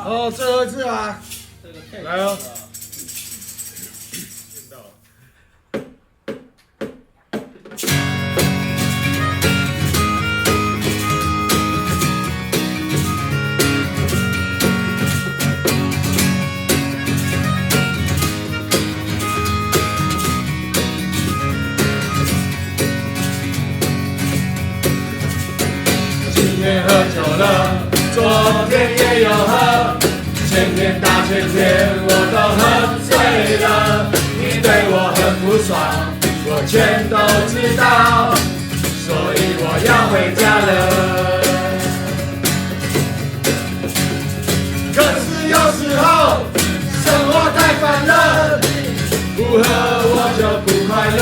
哦，最后一次啊，来哦。今天喝酒了，昨天也有喝，前天大前天我都喝醉了。你对我很不爽，我全都知道，所以我要回家了。可是有时候生活太烦了，不喝我就不快乐，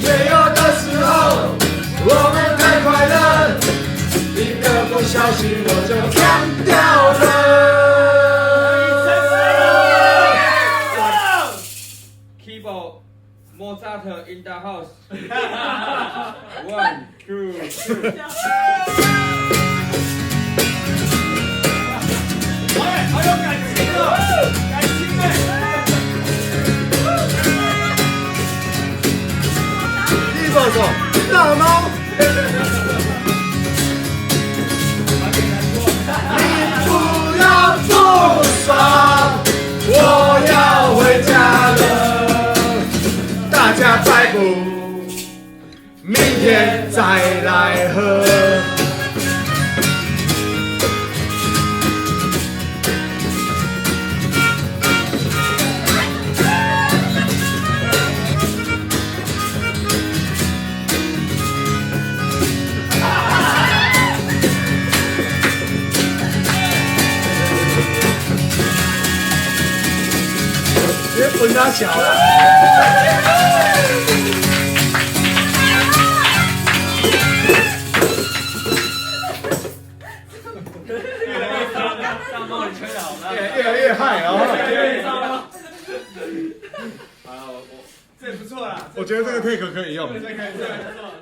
也有的时候我们太快乐，一个不小心我就干掉了。Keyboard Mozart in the house. 1, 2, 3. 好有感情哦，感情哎。Keyboard 手，大猫。不要不爽，我要回家了。大家再不，明天再来喝。别混他小了。大帽你吹得好烂，越来越嗨啊！好，这不错啦，我觉得这个 take 可以用。这可以，这不错。